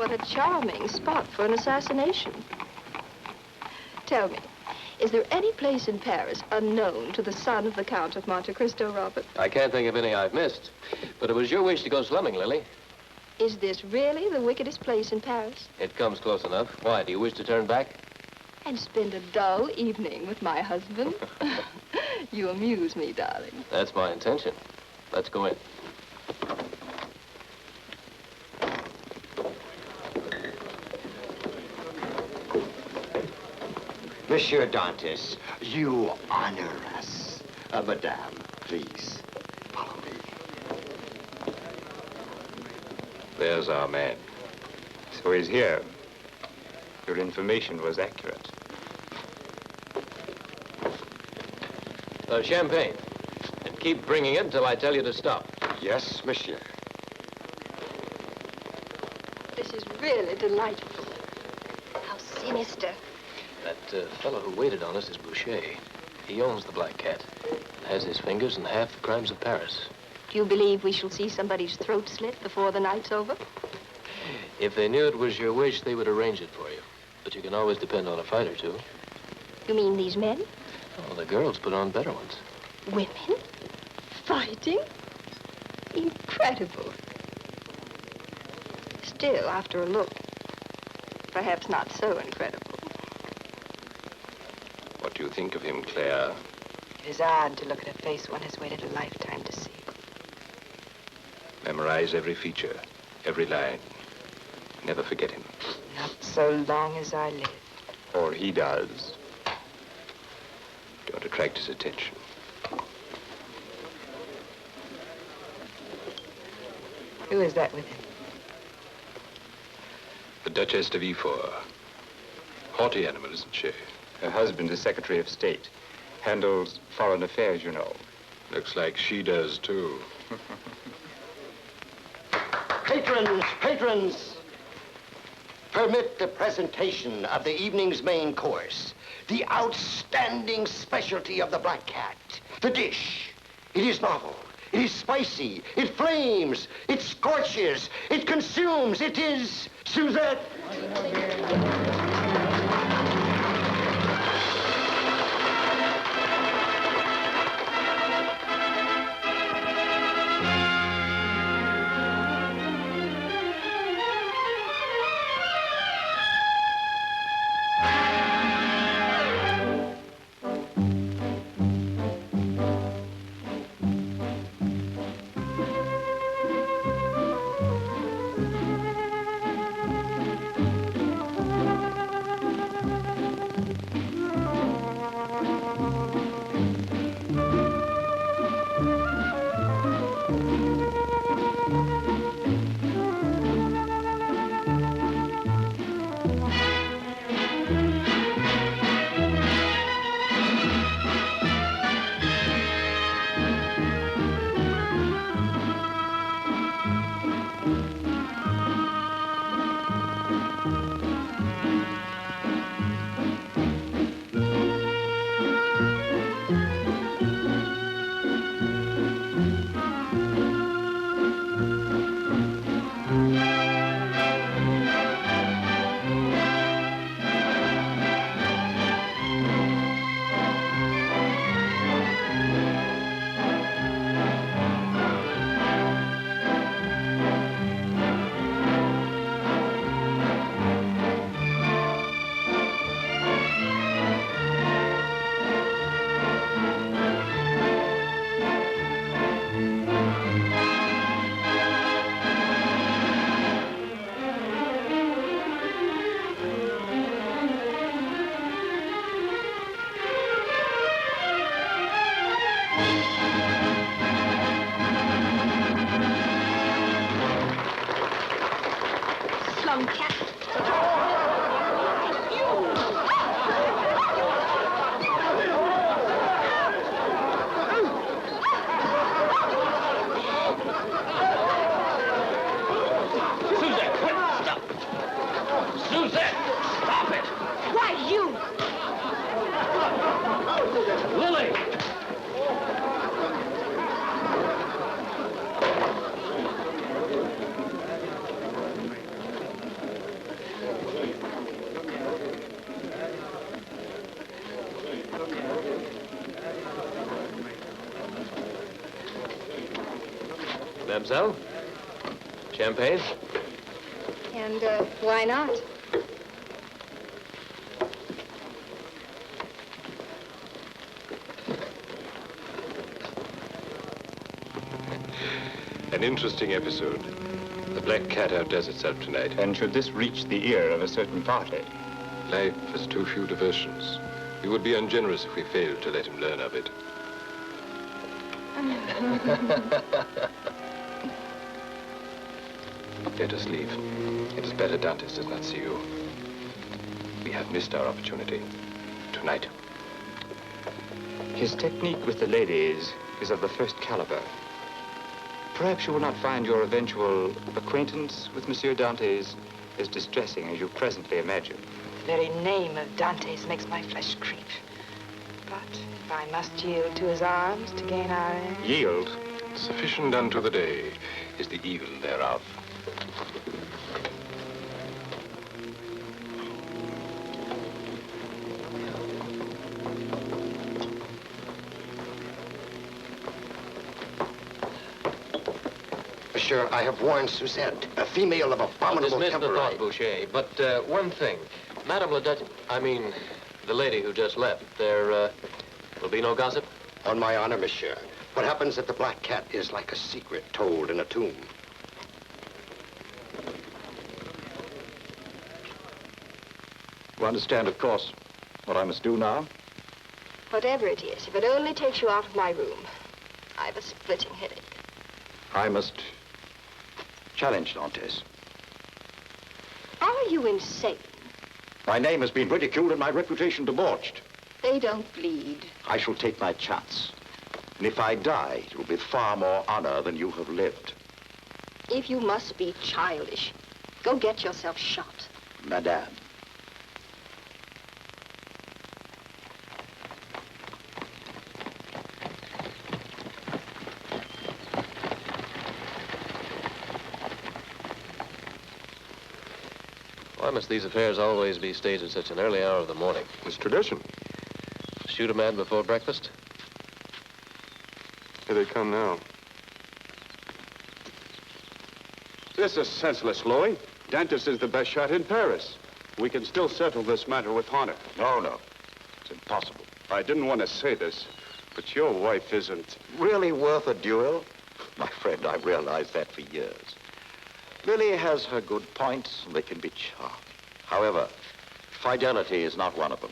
what a charming spot for an assassination. Tell me, is there any place in Paris unknown to the son of the Count of Monte Cristo, Robert? I can't think of any I've missed. But it was your wish to go slumming, Lily. Is this really the wickedest place in Paris? It comes close enough. Why, do you wish to turn back? And spend a dull evening with my husband? You amuse me, darling. That's my intention. Let's go in. Monsieur Dantes, you honor us. Madame, please, follow me. There's our man. So he's here. Your information was accurate. Champagne. And keep bringing it until I tell you to stop. Yes, monsieur. This is really delightful. How sinister. That fellow who waited on us is Boucher. He owns the Black Cat and has his fingers in half the crimes of Paris. Do you believe we shall see somebody's throat slit before the night's over? If they knew it was your wish, they would arrange it for you. But you can always depend on a fight or two. You mean these men? Oh, the girls put on better ones. Women? Fighting? Incredible. Still, after a look, perhaps not so incredible. What do you think of him, Claire? It is odd to look at a face one has waited a lifetime to see. Memorize every feature, every line. Never forget him. Not so long as I live. Or he does. Don't attract his attention. Who is that with him? The Duchess de Villefort. Haughty animal, isn't she? Her husband is Secretary of State. Handles foreign affairs, you know. Looks like she does, too. Patrons, patrons! Permit the presentation of the evening's main course. The outstanding specialty of the Black Cat. The dish. It is novel. It is spicy. It flames. It scorches. It consumes. It is Suzette. Mademoiselle? Champagne? And why not? An interesting episode. The Black Cat outdoes itself tonight. And should this reach the ear of a certain party? Life has too few diversions. We would be ungenerous if we failed to let him learn of it. Let us leave. It is better Dantes does not see you. We have missed our opportunity. Tonight. His technique with the ladies is of the first caliber. Perhaps you will not find your eventual acquaintance with Monsieur Dantes as distressing as you presently imagine. The very name of Dantes makes my flesh creep. But if I must yield to his arms to gain our end... Yield? Sufficient unto the day is the evil thereof. Monsieur, I have warned Suzette, a female of abominable Dismiss the temper. thought, Boucher. But one thing. Madame la Duchess, I mean, the lady who just left, there will be no gossip? On my honor, monsieur. What happens at the Black Cat is like a secret told in a tomb. You understand, of course, what I must do now? Whatever it is, if it only takes you out of my room. I have a splitting headache. I must challenge Dantes. Are you insane? My name has been ridiculed and my reputation debauched. They don't bleed. I shall take my chance. And if I die, it will be far more honor than you have lived. If you must be childish, go get yourself shot. Madame. Why must these affairs always be staged at such an early hour of the morning? It's tradition. Shoot a man before breakfast? Here they come now. This is senseless, Louis. Dantes is the best shot in Paris. We can still settle this matter with honor. No, no. It's impossible. I didn't want to say this, but your wife isn't... Really worth a duel? My friend, I've realized that for years. Lily has her good points, and they can be charming. However, fidelity is not one of them.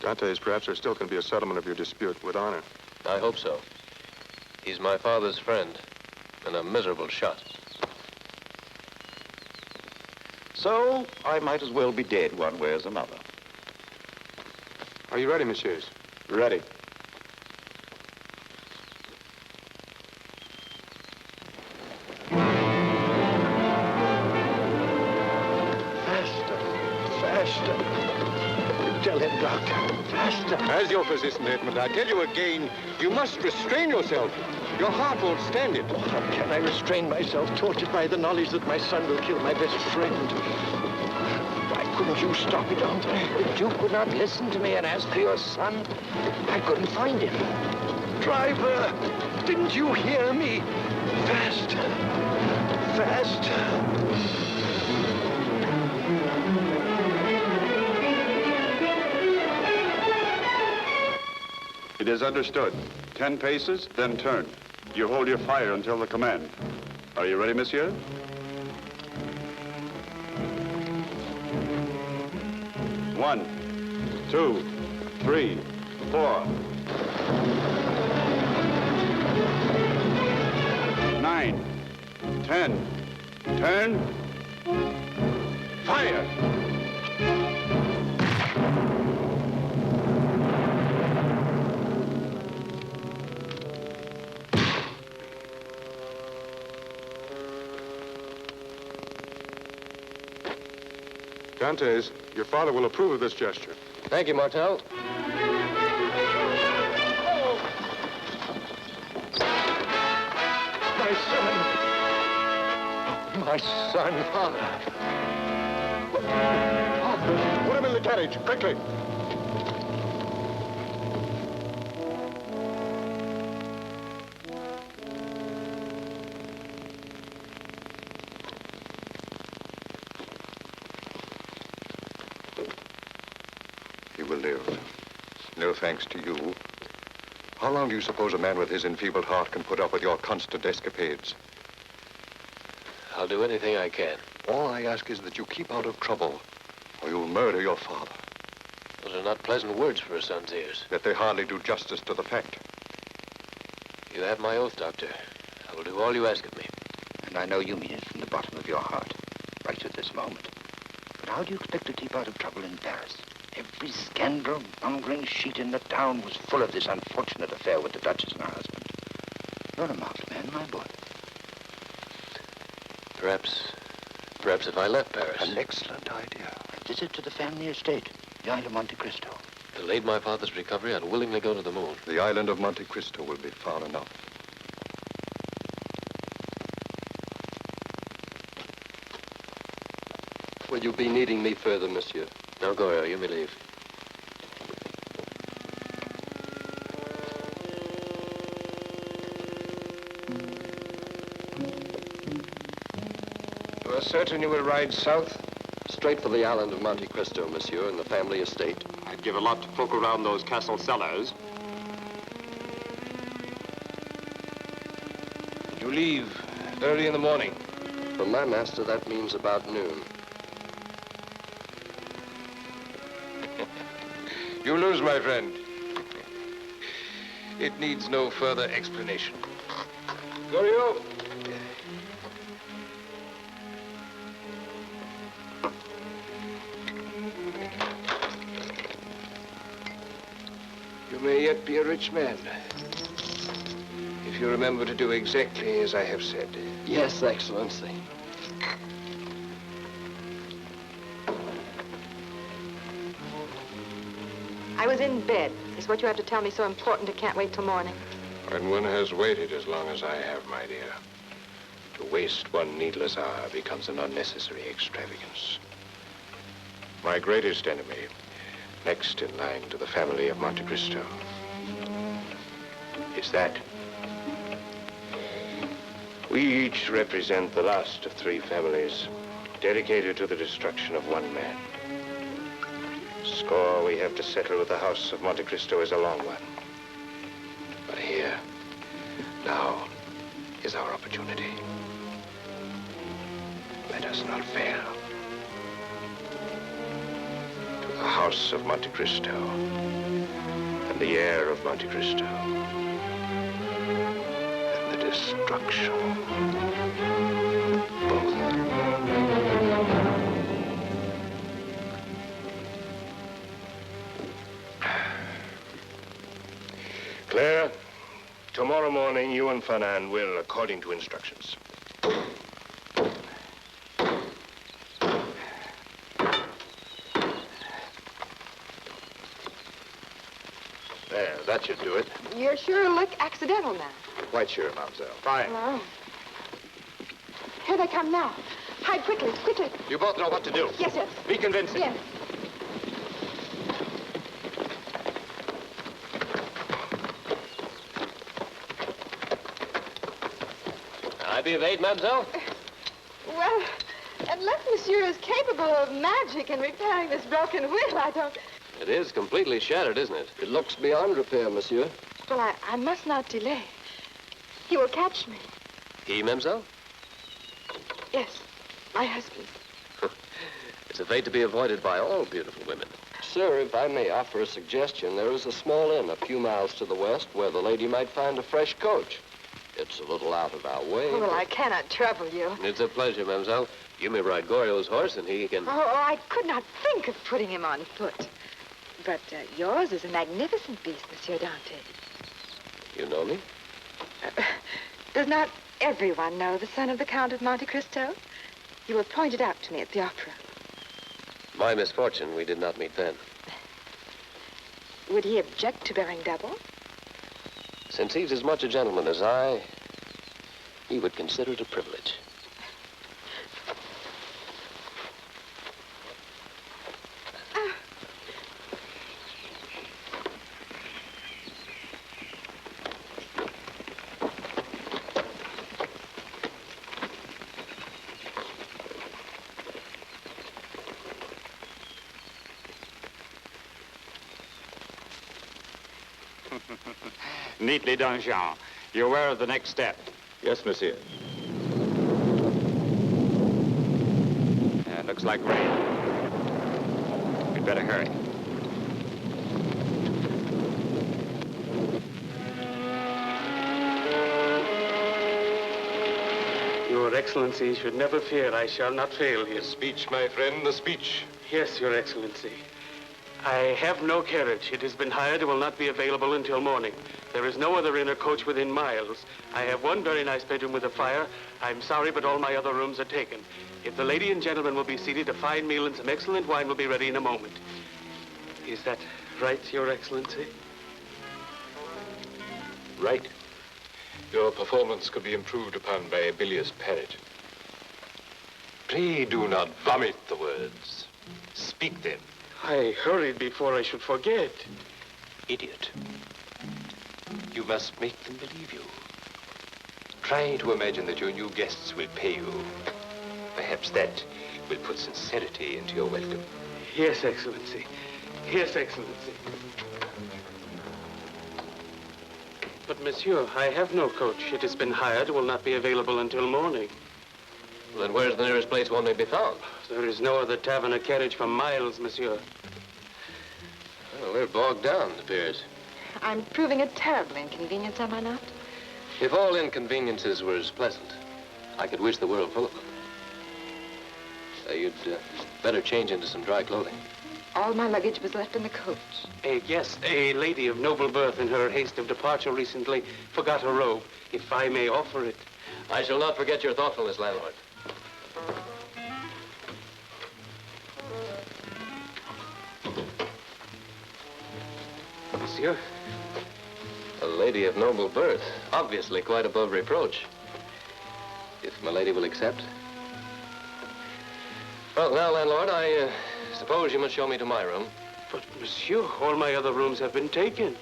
Dantes, perhaps there still can be a settlement of your dispute with honor. I hope so. He's my father's friend, and a miserable shot. So, I might as well be dead one way as another. Are you ready, messieurs? Ready. Tell him, Doctor. Faster. As your physician, Edmund, I tell you again, you must restrain yourself. Your heart won't stand it. How can I restrain myself, tortured by the knowledge that my son will kill my best friend? Why couldn't you stop it, Andre? The Duke would not listen to me and ask for your son. I couldn't find him. Driver, didn't you hear me? Faster. Faster. It is understood. 10 paces, then turn. You hold your fire until the command. Are you ready, monsieur? One, 2, 3, 4. 9, 10. Turn. Fire! Dantes, your father will approve of this gesture. Thank you, Martel. My son. My son. Father. Put him in the carriage, quickly. live. No thanks to you. How long do you suppose a man with his enfeebled heart can put up with your constant escapades? I'll do anything I can. All I ask is that you keep out of trouble, or you'll murder your father. Those are not pleasant words for a son's ears. Yet they hardly do justice to the fact. You have my oath, Doctor. I will do all you ask of me. And I know you mean it from the bottom of your heart, right at this moment. But how do you expect to keep out of trouble in Paris? Every scandal, mongering sheet in the town was full of this unfortunate affair with the Duchess and her husband. You're a marked man, my boy. Perhaps if I left Paris. An excellent idea. A visit to the family estate, the Isle of Monte Cristo. To aid my father's recovery, I'd willingly go to the moon. The island of Monte Cristo will be far enough. Will you be needing me further, monsieur? No, Goyo, you may leave. You are certain you will ride south? Straight for the island of Monte Cristo, monsieur, and the family estate. I'd give a lot to poke around those castle cellars. You leave early in the morning. For my master, that means about noon. You lose, my friend. It needs no further explanation. Gorio! You may yet be a rich man, if you remember to do exactly as I have said. Yes, Excellency. I was in bed. Is what you have to tell me so important I can't wait till morning? When one has waited as long as I have, my dear, to waste one needless hour becomes an unnecessary extravagance. My greatest enemy, next in line to the family of Monte Cristo, is that we each represent the last of three families dedicated to the destruction of one man. Score we have to settle with the house of Monte Cristo is a long one. But here, now, is our opportunity. Let us not fail. To the house of Monte Cristo and the heir of Monte Cristo and the destruction of both. Clara, tomorrow morning, you and Fanan will, according to instructions. There, that should do it. You're sure look accidental now. Quite sure, mademoiselle. Fine. Oh. Here they come now. Hide quickly, quickly. You both know what to do. Yes, yes. Be convincing. Yes. I be of aid, mademoiselle? Well, unless monsieur is capable of magic in repairing this broken wheel, I don't... It is completely shattered, isn't it? It looks beyond repair, monsieur. Well, I must not delay. He will catch me. He, mademoiselle? Yes, my husband. It's a fate to be avoided by all beautiful women. Sir, if I may offer a suggestion, there is a small inn a few miles to the west where the lady might find a fresh coach. It's a little out of our way. Oh, well, I cannot trouble you. It's a pleasure, mademoiselle. You may ride Gorio's horse, and he can... Oh, I could not think of putting him on foot. But yours is a magnificent beast, Monsieur Dante. You know me? Does not everyone know the son of the Count of Monte Cristo? You were pointed out to me at the opera. My misfortune, we did not meet then. Would he object to bearing double? Since he's as much a gentleman as I, he would consider it a privilege. Neatly done, Jean. You're aware of the next step? Yes, monsieur. Looks like rain. We'd better hurry. Your Excellency should never fear. I shall not fail here. The speech, my friend, the speech. Yes, Your Excellency. I have no carriage. It has been hired and will not be available until morning. There is no other inner coach within miles. I have one very nice bedroom with a fire. I'm sorry, but all my other rooms are taken. If the lady and gentleman will be seated, a fine meal and some excellent wine will be ready in a moment. Is that right, Your Excellency? Right. Your performance could be improved upon by a bilious parrot. Pray do not vomit the words. Speak them. I hurried before I should forget. Idiot. You must make them believe you. Try to imagine that your new guests will pay you. Perhaps that will put sincerity into your welcome. Yes, Excellency. Yes, Excellency. But, monsieur, I have no coach. It has been hired, will not be available until morning. Well, then where's the nearest place one may be found? There is no other tavern or carriage for miles, monsieur. Well, we're bogged down, it appears. I'm proving a terrible inconvenience, am I not? If all inconveniences were as pleasant, I could wish the world full of them. You'd better change into some dry clothing. All my luggage was left in the coach. Yes, a lady of noble birth in her haste of departure recently forgot her robe, if I may offer it. I shall not forget your thoughtfulness, landlord. Monsieur? A lady of noble birth, obviously quite above reproach. If my lady will accept. Well, now, landlord, I suppose you must show me to my room. But, monsieur, all my other rooms have been taken.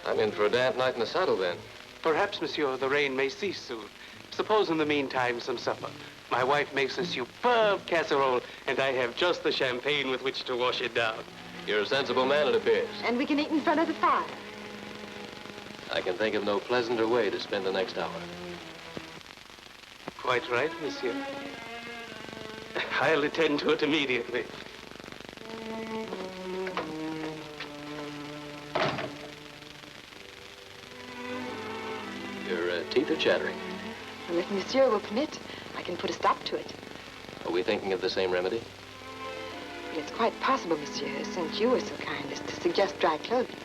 I'm in for a damp night in the saddle, then. Perhaps, monsieur, the rain may cease soon. Suppose in the meantime some supper. My wife makes a superb casserole, and I have just the champagne with which to wash it down. You're a sensible man, it appears. And we can eat in front of the fire. I can think of no pleasanter way to spend the next hour. Quite right, monsieur. I'll attend to it immediately. Your teeth are chattering. Well, if monsieur will permit, I can put a stop to it. Are we thinking of the same remedy? But it's quite possible, monsieur, since you were so kind as to suggest dry clothing.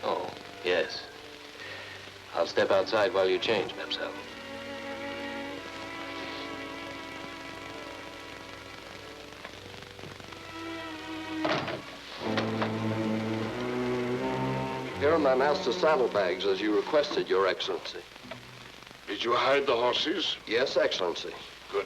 Oh, yes. I'll step outside while you change, mademoiselle. Here are my master's saddlebags, as you requested, Your Excellency. Did you hide the horses? Yes, Excellency. Good.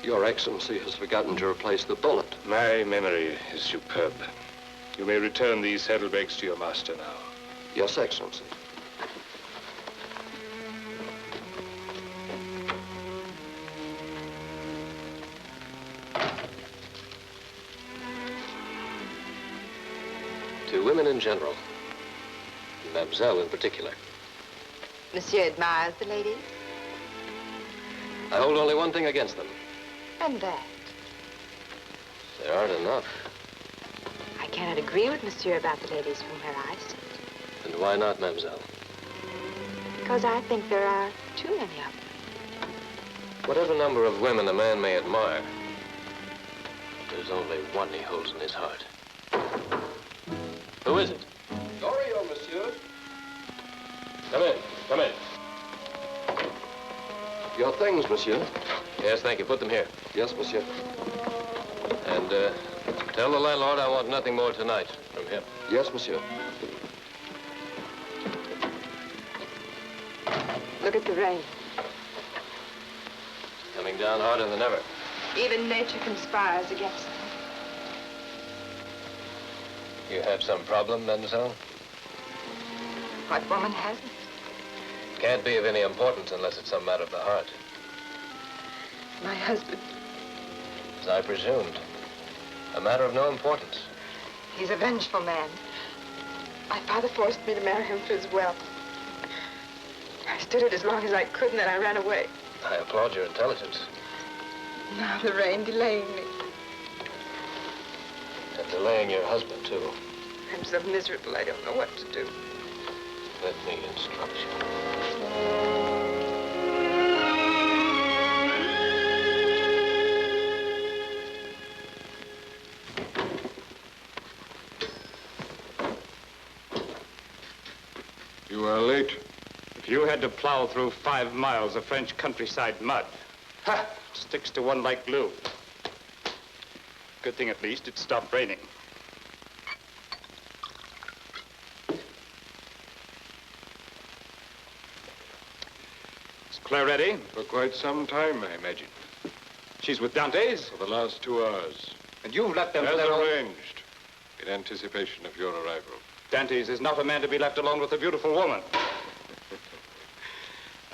Your Excellency has forgotten to replace the bullet. My memory is superb. You may return these saddlebags to your master now. Yes, Excellency. To women in general, mademoiselle in particular, Monsieur admires the ladies? I hold only one thing against them. And that. There aren't enough. I cannot agree with monsieur about the ladies from where I sit. And why not, mademoiselle? Because I think there are too many of them. Whatever number of women a man may admire, there's only one he holds in his heart. Who is it? Dorio, monsieur. Come in, come in. Your things, monsieur. Yes, thank you. Put them here. Yes, monsieur. And tell the landlord I want nothing more tonight from him. Yes, monsieur. Look at the rain. Coming down harder than ever. Even nature conspires against them. You have some problem, mademoiselle? What woman hasn't? Can't be of any importance unless it's some matter of the heart. My husband. As I presumed. A matter of no importance. He's a vengeful man. My father forced me to marry him for his wealth. I stood it as long as I could, and then I ran away. I applaud your intelligence. Now the rain delaying me. And delaying your husband, too. I'm so miserable, I don't know what to do. Let me instruct you. You are late. If you had to plow through 5 miles of French countryside mud, ha! Sticks to one like glue. Good thing, at least, it stopped raining. Is Claire ready? For quite some time, I imagine. She's with Dante's? For the last 2 hours. And you've left them As for their own... arranged, in anticipation of your arrival. Dante's is not a man to be left alone with a beautiful woman.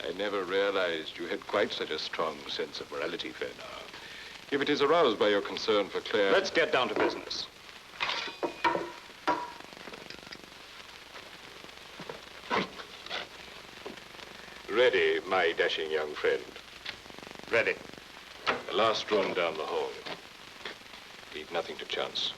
I never realized you had quite such a strong sense of morality, Fernand. If it is aroused by your concern for Claire... Let's get down to business. Ready, my dashing young friend. Ready. The last run down the hall. Leave nothing to chance.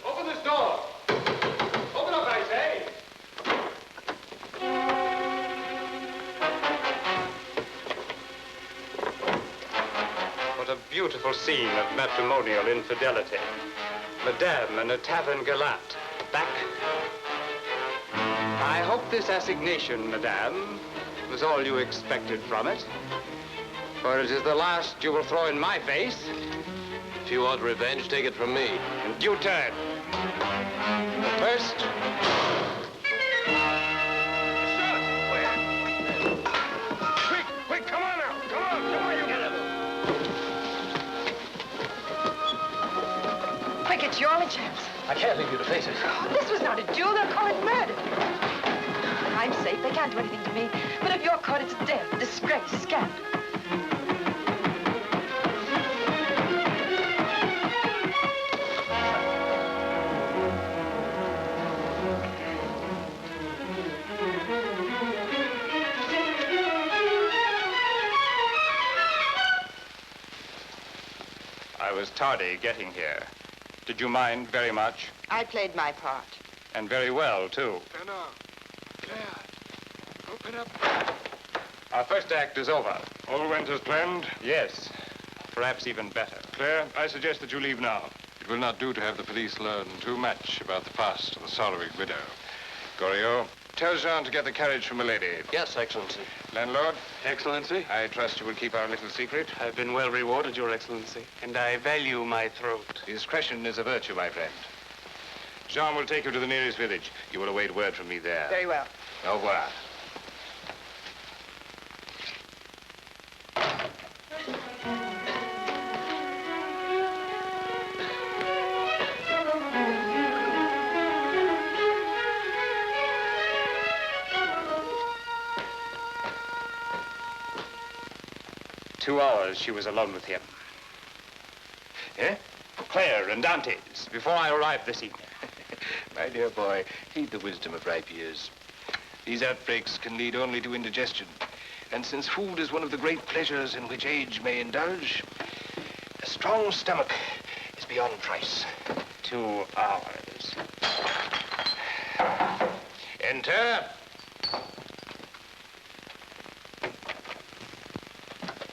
Open this door. Open up, I say. What a beautiful scene of matrimonial infidelity. Madame and a tavern gallant. Back. I hope this assignation, madame, was all you expected from it. For it is the last you will throw in my face. If you want revenge, take it from me. In due time. But first... Quick, come on now. Come on, you get him. Quick, it's your only chance. I can't leave you to face it. Oh, this was not a duel. They'll call it murder. I'm safe. They can't do anything to me. But if you're caught, it's death, disgrace, scandal. I was tardy getting here. Did you mind very much? I played my part. And very well, too. Fernand, Claire, open up. Our first act is over. All went as planned? Yes. Perhaps even better. Claire, I suggest that you leave now. It will not do to have the police learn too much about the past of the sorrowing widow. Goriot, tell Jean to get the carriage for milady. Yes, Excellency. Landlord, Excellency, I trust you will keep our little secret. I've been well rewarded, Your Excellency, and I value my throat. Discretion is a virtue, my friend. Jean will take you to the nearest village. You will await word from me there. Very well. Au revoir. Two hours she was alone with him. Eh? Claire and Dante's, before I arrived this evening. My dear boy, heed the wisdom of ripe years. These outbreaks can lead only to indigestion. And since food is one of the great pleasures in which age may indulge, a strong stomach is beyond price. 2 hours. Enter.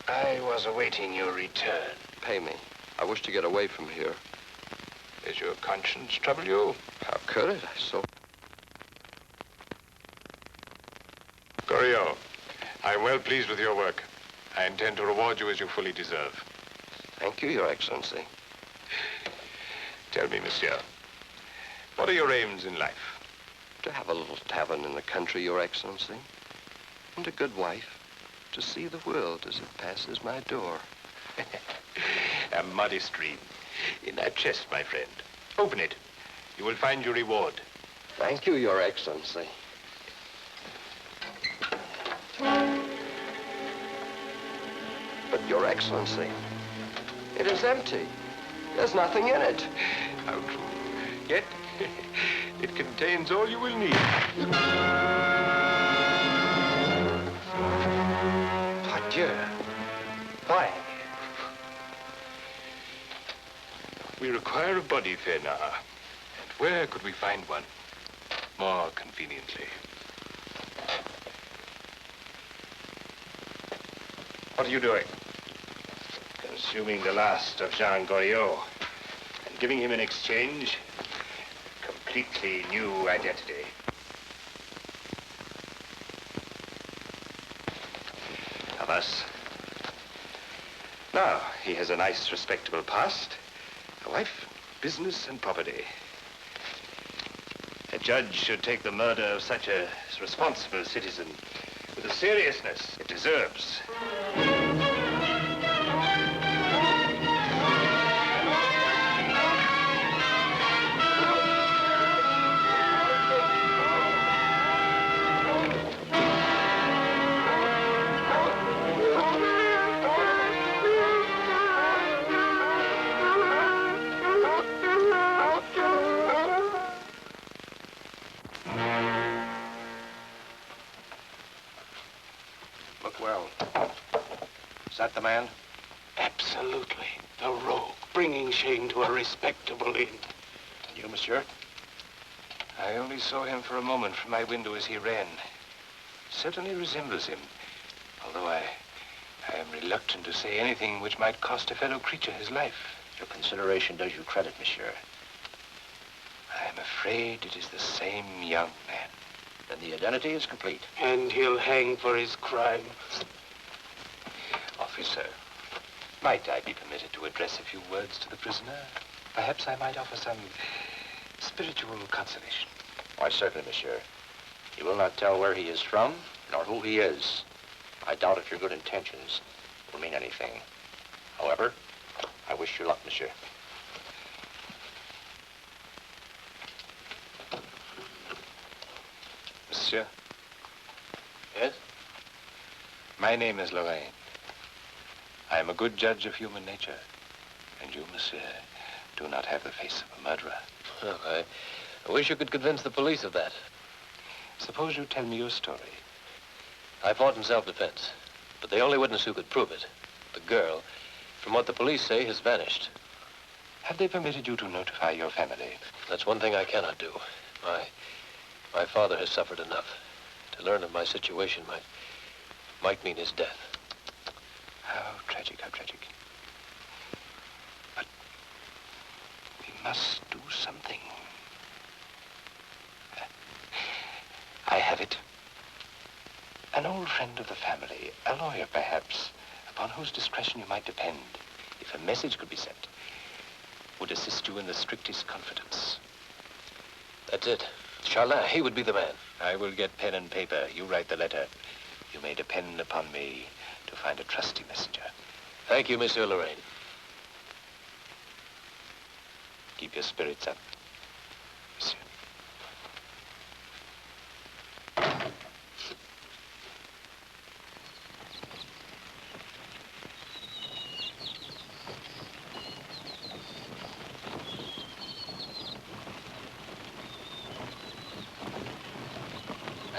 I was awaiting your return. Pay me. I wish to get away from here. Has your conscience troubled you? How could it? Goriot, I'm well pleased with your work. I intend to reward you as you fully deserve. Thank you, Your Excellency. Tell me, monsieur, what are your aims in life? To have a little tavern in the country, Your Excellency. And a good wife. To see the world as it passes my door. A modest dream. In that chest, my friend. Open it. You will find your reward. Thank you, Your Excellency. But, Your Excellency, it is empty. There's nothing in it. How true. Yet, it contains all you will need. Pardieu. Why? We require a body, Fernand. And where could we find one more conveniently? What are you doing? Consuming the last of Jean Goriot and giving him in exchange a completely new identity. Of us. Now, he has a nice, respectable past, a wife, business, and property. A judge should take the murder of such a responsible citizen with the seriousness it deserves. Is that the man? Absolutely. The rogue, bringing shame to a respectable inn. And you, monsieur? I only saw him for a moment from my window as he ran. Certainly resembles him, although I am reluctant to say anything which might cost a fellow creature his life. Your consideration does you credit, monsieur. I am afraid it is the same young man. Then the identity is complete. And he'll hang for his crime. Officer, might I be permitted to address a few words to the prisoner? Perhaps I might offer some spiritual consolation. Why, certainly, monsieur. You will not tell where he is from, nor who he is. I doubt if your good intentions will mean anything. However, I wish you luck, monsieur. Monsieur? Yes? My name is Lorraine. I am a good judge of human nature. And you, monsieur, do not have the face of a murderer. Well, I wish you could convince the police of that. Suppose you tell me your story. I fought in self-defense, but the only witness who could prove it, the girl, from what the police say, has vanished. Have they permitted you to notify your family? That's one thing I cannot do. My father has suffered enough. To learn of my situation might mean his death. How tragic, how tragic. But we must do something. I have it. An old friend of the family, a lawyer perhaps, upon whose discretion you might depend, if a message could be sent, would assist you in the strictest confidence. That's it. Charlin, he would be the man. I will get pen and paper. You write the letter. You may depend upon me to find a trusty messenger. Thank you, Monsieur Lorraine. Keep your spirits up, monsieur.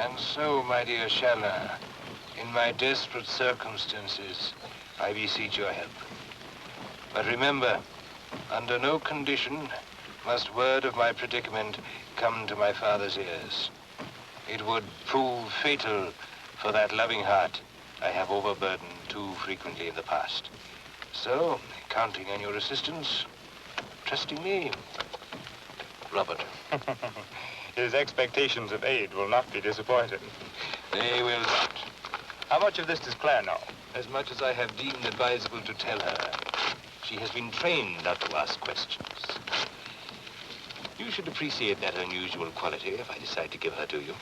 And so, my dear Charlin, in my desperate circumstances, I beseech your help. But remember, under no condition must word of my predicament come to my father's ears. It would prove fatal for that loving heart I have overburdened too frequently in the past. So, counting on your assistance, trusting me, Robert. His expectations of aid will not be disappointed. They will not. How much of this does Claire know? As much as I have deemed advisable to tell her. She has been trained not to ask questions. You should appreciate that unusual quality if I decide to give her to you.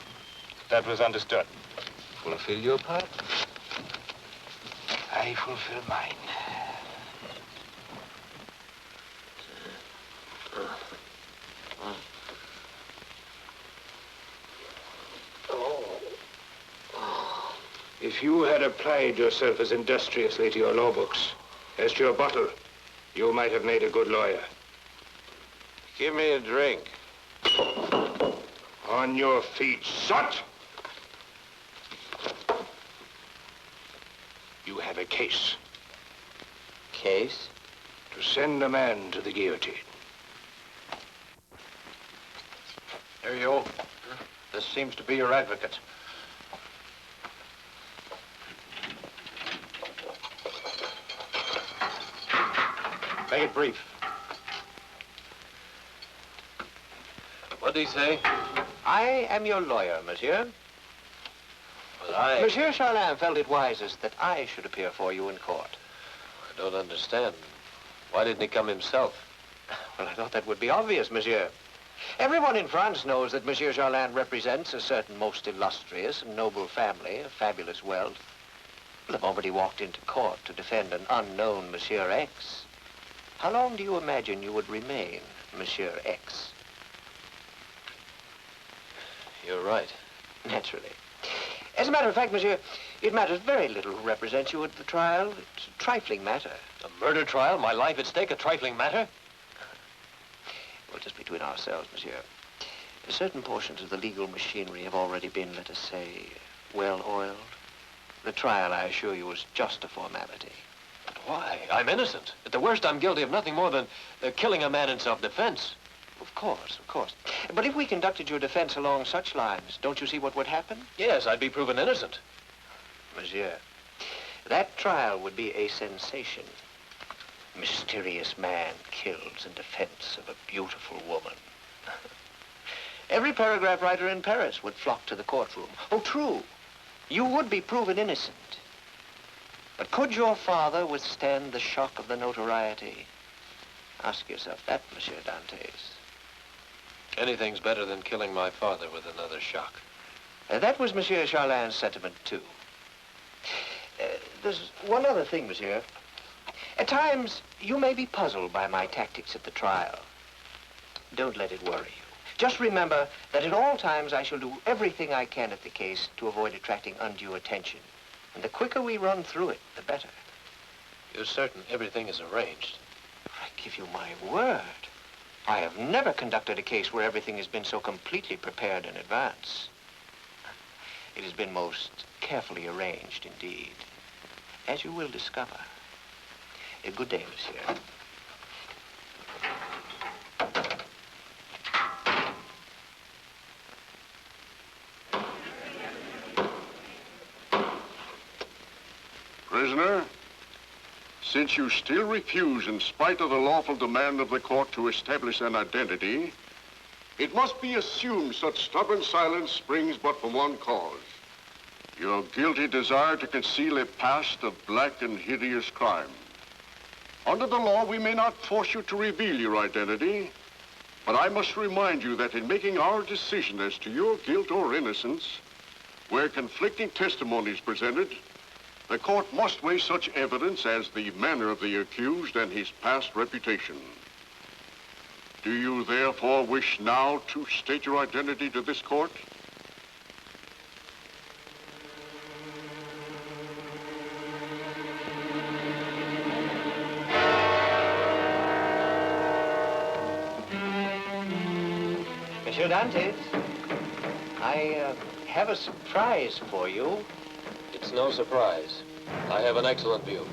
That was understood. Fulfill your part. I fulfill mine. If you had applied yourself as industriously to your law books as to your bottle, you might have made a good lawyer. Give me a drink. On your feet, sot! You have a case. Case? To send a man to the guillotine. Here you. This seems to be your advocate. Make it brief. What did he say? I am your lawyer, monsieur. Well, Monsieur Charlin felt it wisest that I should appear for you in court. I don't understand. Why didn't he come himself? Well, I thought that would be obvious, monsieur. Everyone in France knows that Monsieur Charlin represents a certain most illustrious and noble family of fabulous wealth. The moment he walked into court to defend an unknown Monsieur X, how long do you imagine you would remain, Monsieur X? You're right. Naturally. As a matter of fact, monsieur, it matters very little who represents you at the trial. It's a trifling matter. A murder trial? My life at stake? A trifling matter? Well, just between ourselves, monsieur. Certain portions of the legal machinery have already been, let us say, well oiled. The trial, I assure you, is just a formality. But why? I'm innocent. At the worst, I'm guilty of nothing more than killing a man in self-defense. Of course, of course. But if we conducted your defense along such lines, don't you see what would happen? Yes, I'd be proven innocent. Monsieur, that trial would be a sensation. Mysterious man kills in defense of a beautiful woman. Every paragraph writer in Paris would flock to the courtroom. Oh, true. You would be proven innocent. But could your father withstand the shock of the notoriety? Ask yourself that, Monsieur Dantes. Anything's better than killing my father with another shock. That was Monsieur Charlin's sentiment, too. There's one other thing, monsieur. At times, you may be puzzled by my tactics at the trial. Don't let it worry you. Just remember that at all times I shall do everything I can at the case to avoid attracting undue attention. And the quicker we run through it, the better. You're certain everything is arranged? I give you my word. I have never conducted a case where everything has been so completely prepared in advance. It has been most carefully arranged indeed, as you will discover. A good day, monsieur. Prisoner, since you still refuse, in spite of the lawful demand of the court, to establish an identity, it must be assumed such stubborn silence springs but from one cause. Your guilty desire to conceal a past of black and hideous crime. Under the law, we may not force you to reveal your identity, but I must remind you that in making our decision as to your guilt or innocence, where conflicting testimony is presented, the court must weigh such evidence as the manner of the accused and his past reputation. Do you therefore wish now to state your identity to this court? Monsieur Dantes, I have a surprise for you. It's no surprise. I have an excellent view.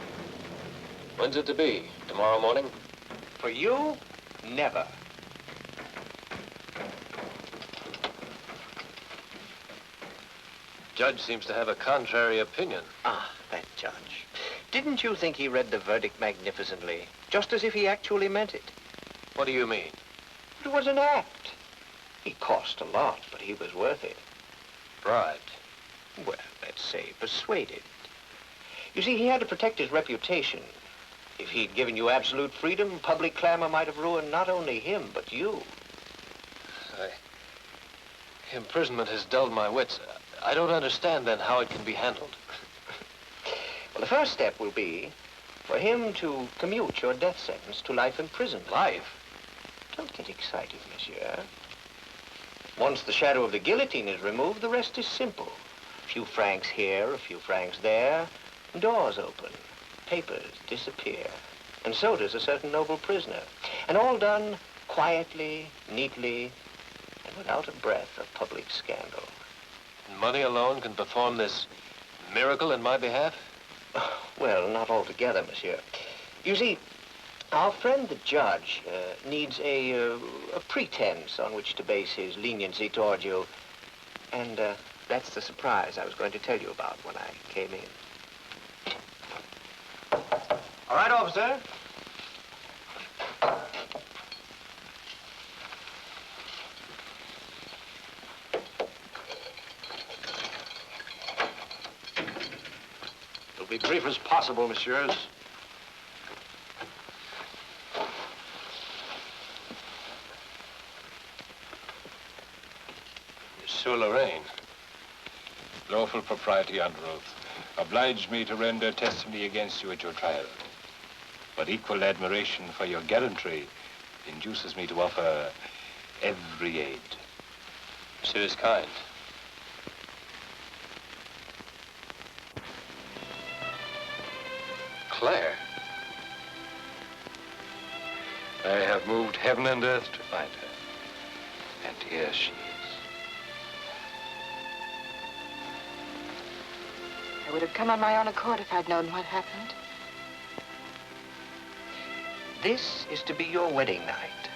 When's it to be? Tomorrow morning? For you, never. Judge seems to have a contrary opinion. Ah, that judge. Didn't you think he read the verdict magnificently? Just as if he actually meant it. What do you mean? It was an act. He cost a lot, but he was worth it. Bribed. Well, let's say persuaded. You see, he had to protect his reputation. If he'd given you absolute freedom, public clamor might have ruined not only him, but you. Imprisonment has dulled my wits. I don't understand, then, how it can be handled. Well, the first step will be for him to commute your death sentence to life in prison. Life? Don't get excited, monsieur. Once the shadow of the guillotine is removed, the rest is simple. A few francs here, a few francs there, doors open, papers disappear, and so does a certain noble prisoner. And all done quietly, neatly, and without a breath of public scandal. Money alone can perform this miracle in my behalf? Well, not altogether, monsieur. You see, our friend the judge needs a pretense on which to base his leniency toward you. And that's the surprise I was going to tell you about when I came in. All right, officer. It'll be brief as possible, messieurs. Monsieur Lorraine. Lawful propriety under oath obliged me to render testimony against you at your trial. But equal admiration for your gallantry induces me to offer every aid. Monsieur is kind. Claire. I have moved heaven and earth to find her. And here she is. I would have come on my own accord if I'd known what happened. This is to be your wedding night.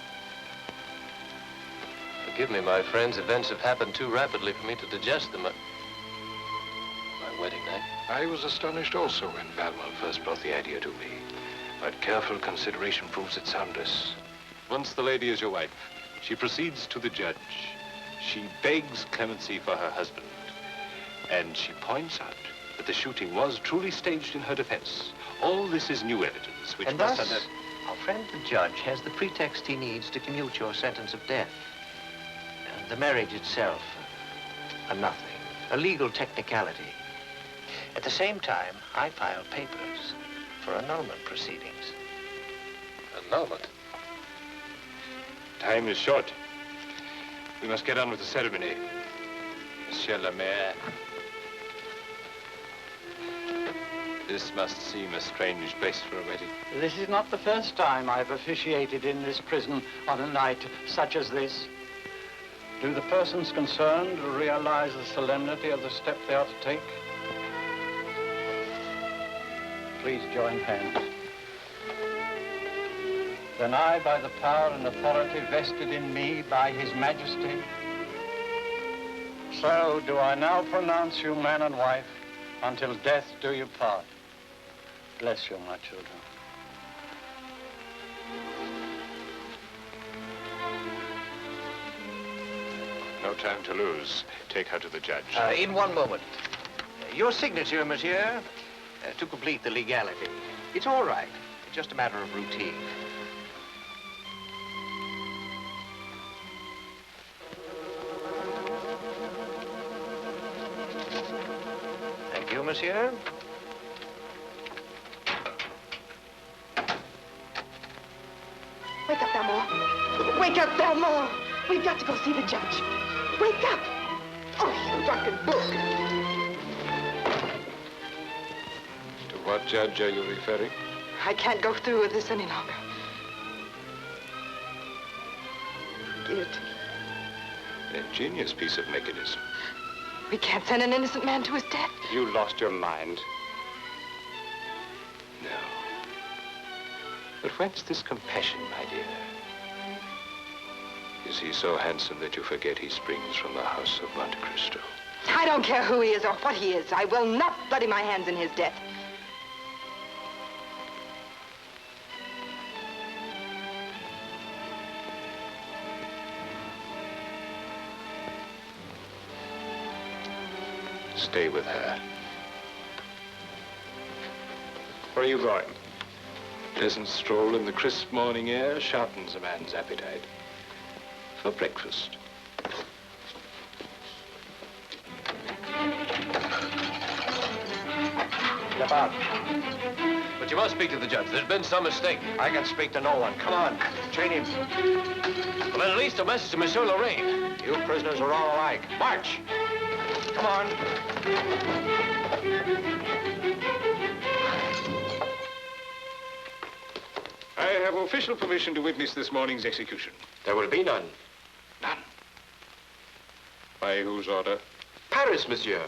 Forgive me, my friends. Events have happened too rapidly for me to digest them. My wedding night? I was astonished also when Valmont first brought the idea to me. But careful consideration proves its soundness. Once the lady is your wife, she proceeds to the judge. She begs clemency for her husband. And she points out that the shooting was truly staged in her defense. All this is new evidence, which And must thus, our friend the judge has the pretext he needs to commute your sentence of death. The marriage itself, a nothing, a legal technicality. At the same time, I file papers for annulment proceedings. Annulment? Time is short. We must get on with the ceremony. Monsieur le Maire. This must seem a strange place for a wedding. This is not the first time I've officiated in this prison on a night such as this. Do the persons concerned realize the solemnity of the step they are to take? Please join hands. Then I, by the power and authority vested in me by His Majesty, so do I now pronounce you man and wife, until death do you part. Bless you, my children. No time to lose. Take her to the judge. In one moment. Your signature, monsieur, to complete the legality. It's all right. It's just a matter of routine. Thank you, monsieur. Wake up, Belmore. Wake up, Belmore. We've got to go see the judge. Wake up. Oh, you drunken book. To what judge are you referring? I can't go through with this any longer. Guilty. An ingenious piece of mechanism. We can't send an innocent man to his death. You lost your mind. No. But whence this compassion, my dear? Is he so handsome that you forget he springs from the house of Monte Cristo? I don't care who he is or what he is. I will not bloody my hands in his death. Stay with her. Where are you going? Pleasant stroll in the crisp morning air sharpens a man's appetite. For breakfast. Step out. But you must speak to the judge. There's been some mistake. I can speak to no one. Come on, chain him. Well, then at least a message to Monsieur Lorraine. You prisoners are all alike. March! Come on. I have official permission to witness this morning's execution. There will be none. None. By whose order? Paris, monsieur.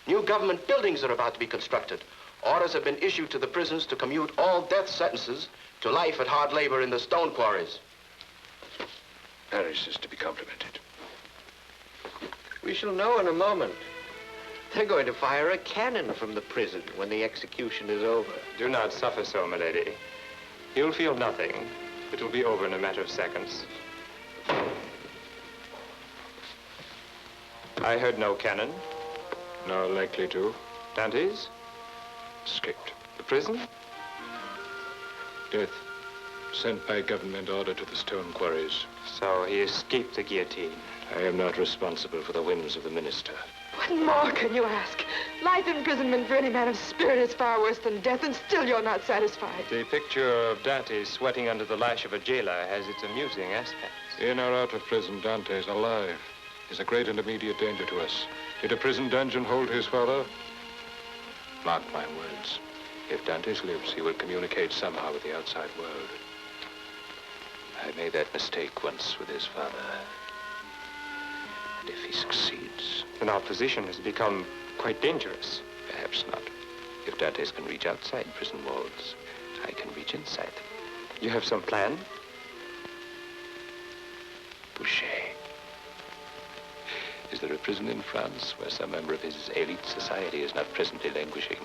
New government buildings are about to be constructed. Orders have been issued to the prisoners to commute all death sentences to life at hard labor in the stone quarries. Paris is to be complimented. We shall know in a moment. They're going to fire a cannon from the prison when the execution is over. Do not suffer so, milady. You'll feel nothing. It will be over in a matter of seconds. I heard no cannon. Nor likely to. Dantes? Escaped. The prison? Death. Sent by government order to the stone quarries. So he escaped the guillotine. I am not responsible for the whims of the minister. What more can you ask? Life imprisonment for any man of spirit is far worse than death, and still you're not satisfied. The picture of Dante sweating under the lash of a jailer has its amusing aspects. In or out of prison, Dante is alive. He's a great and immediate danger to us. Did a prison dungeon hold his father? Mark my words. If Dantes lives, he will communicate somehow with the outside world. I made that mistake once with his father. And if he succeeds... Then our position has become quite dangerous. Perhaps not. If Dantes can reach outside prison walls, I can reach inside them. You have some plan? Boucher. Is there a prison in France where some member of his elite society is not presently languishing?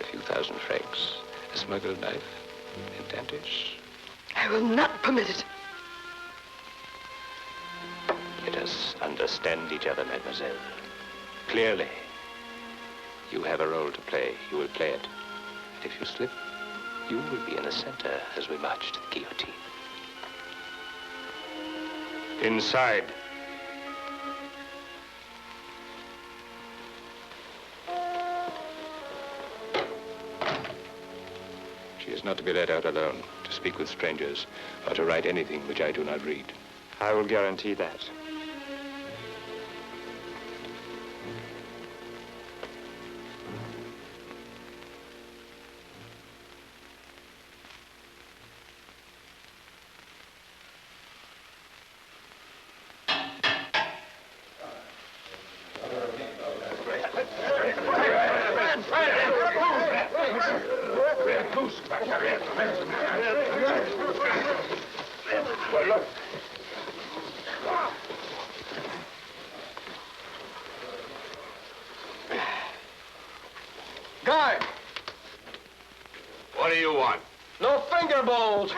A few thousand francs, a smuggled knife, and Dantes? I will not permit it. Let us understand each other, mademoiselle. Clearly, you have a role to play. You will play it. And if you slip, you will be in the center as we march to the guillotine. Inside. She is not to be let out alone, to speak with strangers, or to write anything which I do not read. I will guarantee that. Guy! What do you want? No finger bowls!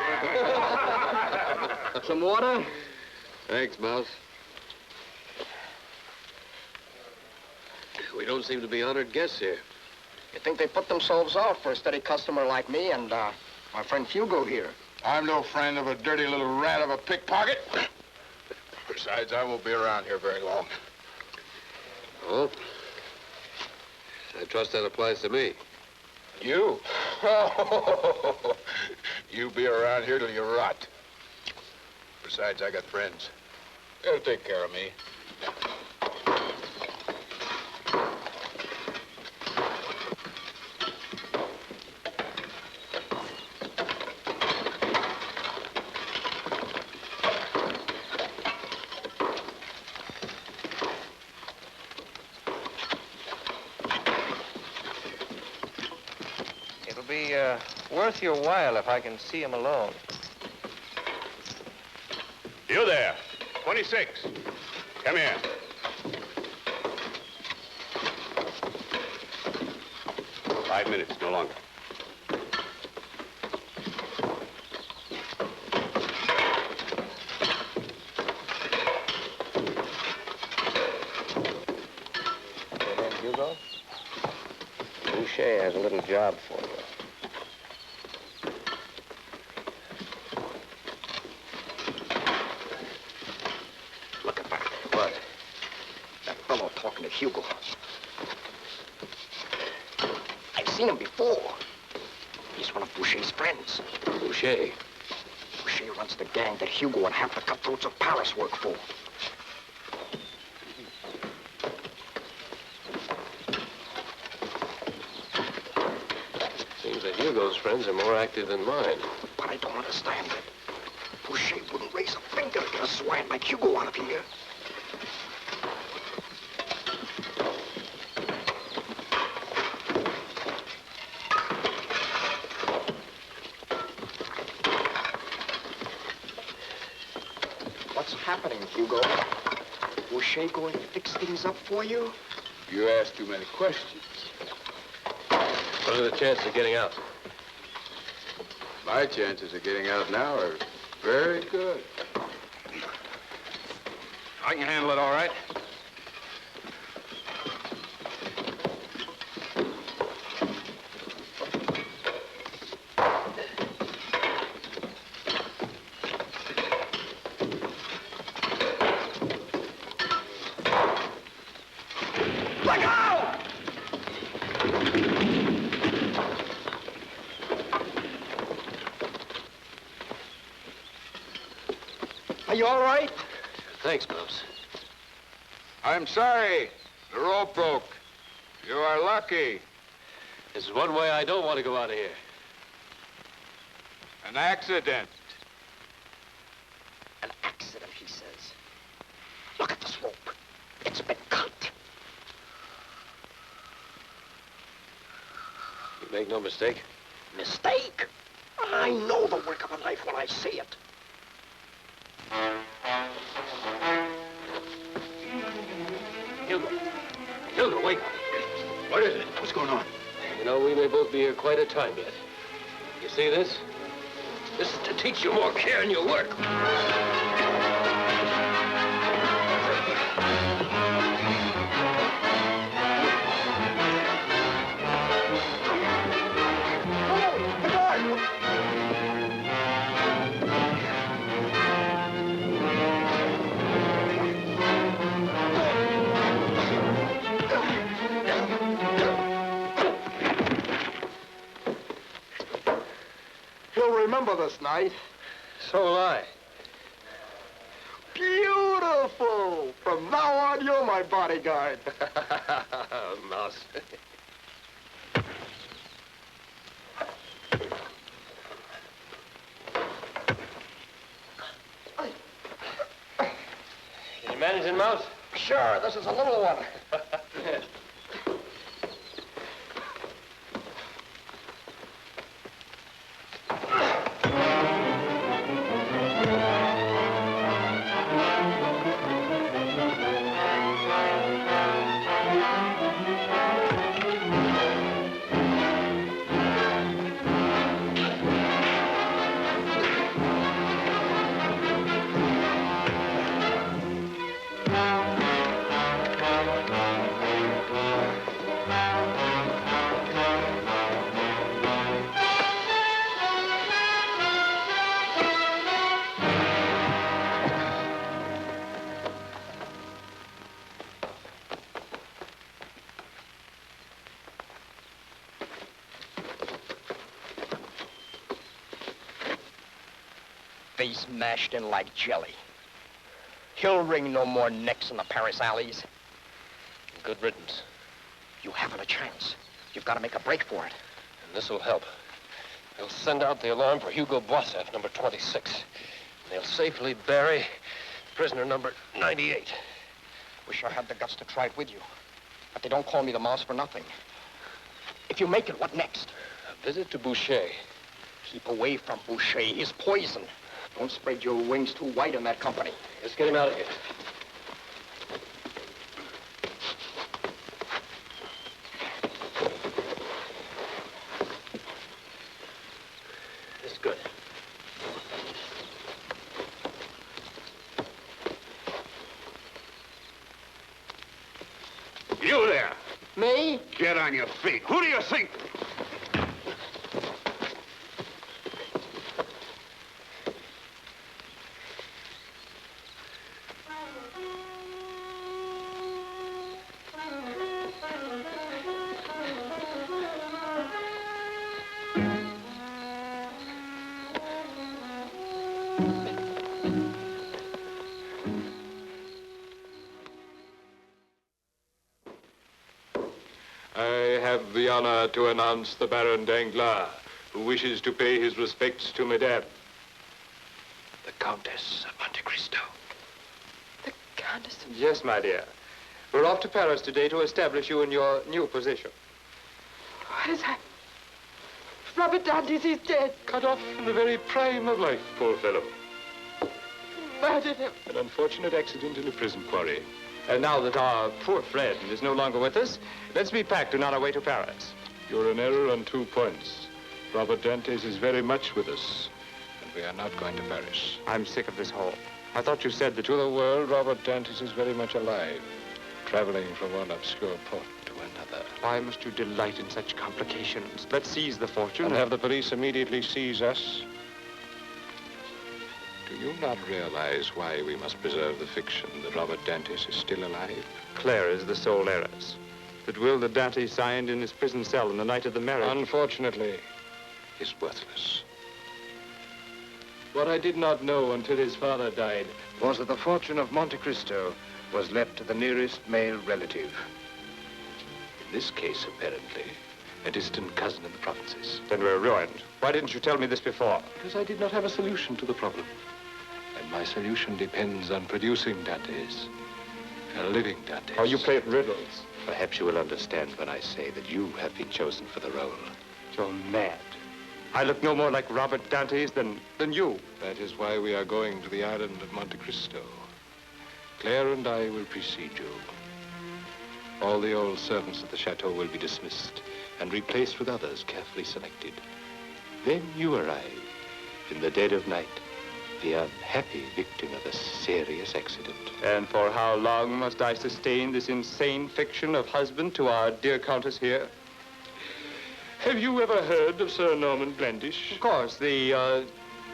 Some water? Thanks, Mouse. We don't seem to be honored guests here. You think they put themselves out for a steady customer like me and my friend Hugo here? I'm no friend of a dirty little rat of a pickpocket. Besides, I won't be around here very long. Oh? I trust that applies to me. You? You be around here till you rot. Besides, I got friends. They'll take care of me. It'll be worth your while if I can see him alone. You there, 26. Come here. Five minutes, no longer. Hugo? Boucher has a little job for you. Look at that. What? That fellow talking to Hugo. I've seen him before. He's one of Boucher's friends. Boucher? Boucher runs the gang that Hugo and half the cutthroats of Paris work for. Seems that Hugo's friends are more active than mine. But I don't understand it. Boucher wouldn't raise a finger to get a swine like Hugo out of here. What's happening, Hugo? Boucher going to fix things up for you? You ask too many questions. What are the chances of getting out? My chances of getting out now are very good. I can handle it all right. Let go! Are you all right? Thanks, Bubs. I'm sorry. The rope broke. You are lucky. There's one way I don't want to go out of here. An accident. An accident, he says. Look at this rope. It's been cut. You make no mistake? Mistake? I know the work of a knife when I see it. Hugo, wait. What is it? What's going on? You know, we may both be here quite a time yet. You see this? This is to teach you more care in your work. He'll remember this night. So will I. Beautiful! From now on, you're my bodyguard. Mouse. Can you manage it, Mouse? Sure, this is a little one. They's mashed in like jelly. He'll wring no more necks in the Paris alleys. Good riddance. You haven't a chance. You've got to make a break for it. And this will help. They'll send out the alarm for Hugo Boissef, number 26. And they'll safely bury prisoner number 98. Wish I had the guts to try it with you. But they don't call me the mouse for nothing. If you make it, what next? A visit to Boucher. Keep away from Boucher. He's poison. Don't spread your wings too wide in that company. Let's get him out of here. This is good. You there. Me? Get on your feet. Who do you think? I have the honor to announce the Baron Danglars, who wishes to pay his respects to Madame. The Countess of Monte Cristo. The Countess of... Yes, my dear. We're off to Paris today to establish you in your new position. What has happened? Robert Dantes is dead. Cut off in the very prime of life, poor fellow. Murdered him. An unfortunate accident in a prison quarry. And now that our poor friend is no longer with us, let's be packed and on our way to Paris. You're in error on 2 points. Robert Dantes is very much with us, and we are not going to Paris. I'm sick of this hole. I thought you said that To the world, Robert Dantes is very much alive, traveling from one obscure port to another. Why must you delight in such complications? Let's seize the fortune. And have the police immediately seize us. Do you not realize why we must preserve the fiction that Robert Dantes is still alive? Claire is the sole heiress. That will that Dante signed in his prison cell on the night of the marriage. Unfortunately, is worthless. What I did not know until his father died was that the fortune of Monte Cristo was left to the nearest male relative. In this case, apparently, a distant cousin in the provinces. Then we're ruined. Why didn't you tell me this before? Because I did not have a solution to the problem. And my solution depends on producing Dantes. A living Dantes. Oh, you play at riddles. Perhaps you will understand when I say that you have been chosen for the role. You're mad. I look no more like Robert Dantes than you. That is why we are going to the island of Monte Cristo. Claire and I will precede you. All the old servants at the chateau will be dismissed and replaced with others carefully selected. Then you arrive in the dead of night, the unhappy victim of a serious accident. And for how long must I sustain this insane fiction of husband to our dear Countess here? Have you ever heard of Sir Norman Blandish? Of course, the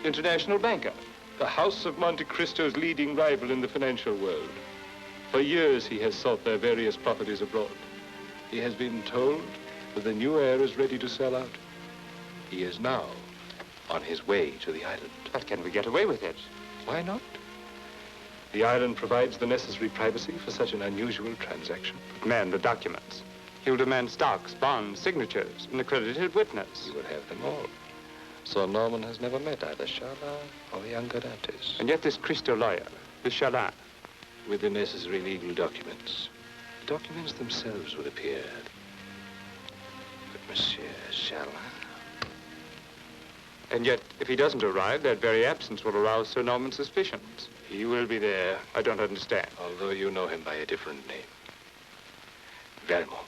international banker. The House of Monte Cristo's leading rival in the financial world. For years, he has sought their various properties abroad. He has been told that the new heir is ready to sell out. He is now on his way to the island. But can we get away with it? Why not? The island provides the necessary privacy for such an unusual transaction. Man, the documents. He'll demand stocks, bonds, signatures, an accredited witness. He will have them all. Sir Norman has never met either Charlin or the younger Dantes. And yet this Cristo lawyer, this Charlin, with the necessary legal documents. The documents themselves will appear. But Monsieur Charlin... And yet, if he doesn't arrive, that very absence will arouse Sir Norman's suspicions. He will be there. I don't understand. Although you know him by a different name. Valmont.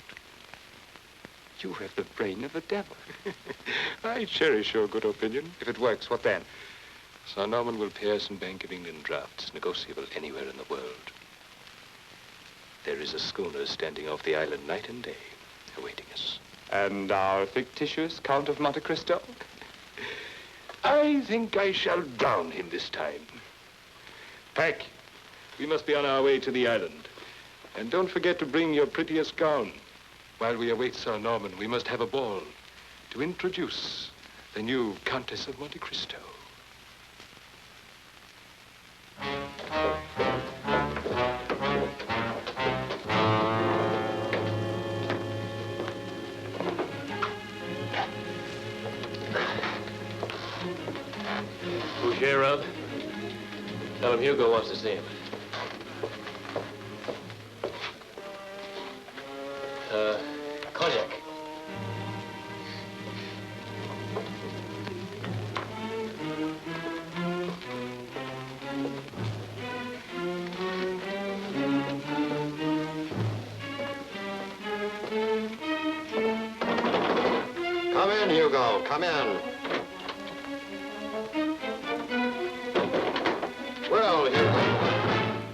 You have the brain of the devil. I cherish your good opinion. If it works, what then? Sir Norman will pay us in Bank of England drafts, negotiable anywhere in the world. There is a schooner standing off the island night and day, awaiting us. And our fictitious Count of Monte Cristo? I think I shall drown him this time. Pack. We must be on our way to the island. And don't forget to bring your prettiest gown. While we await Sir Norman, we must have a ball to introduce the new Countess of Monte Cristo. Who's here, Rob? Tell him Hugo wants to see him. Cognac. Come in, Hugo. Come in. Well, Hugo.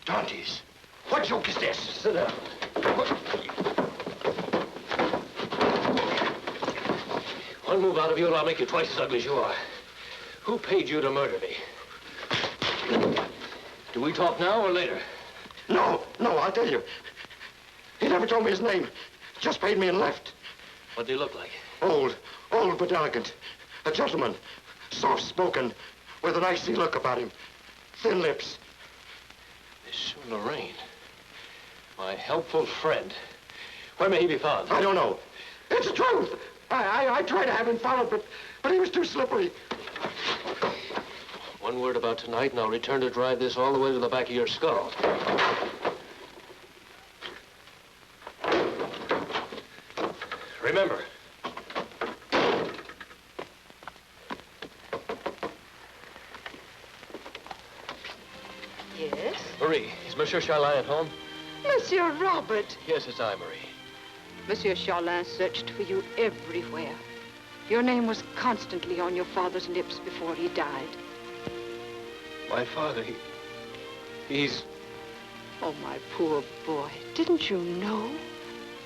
Dantes, what joke is this? Sit down. One move out of you and I'll make you twice as ugly as you are. Who paid you to murder me? Do we talk now or later? No, I'll tell you. He never told me his name. Just paid me and left. What did he look like? Old but elegant. A gentleman. Soft-spoken, with an icy look about him. Thin lips. Monsieur Lorraine. My helpful friend. Where may he be found? I don't know. It's the truth. I tried to have him followed, but he was too slippery. One word about tonight, and I'll return to drive this all the way to the back of your skull. Remember. Yes? Marie, is Monsieur Charlin at home? Monsieur Robert. Yes, it's I, Marie. Monsieur Charlin searched for you everywhere. Your name was constantly on your father's lips before he died. My father, he's... Oh, my poor boy. Didn't you know?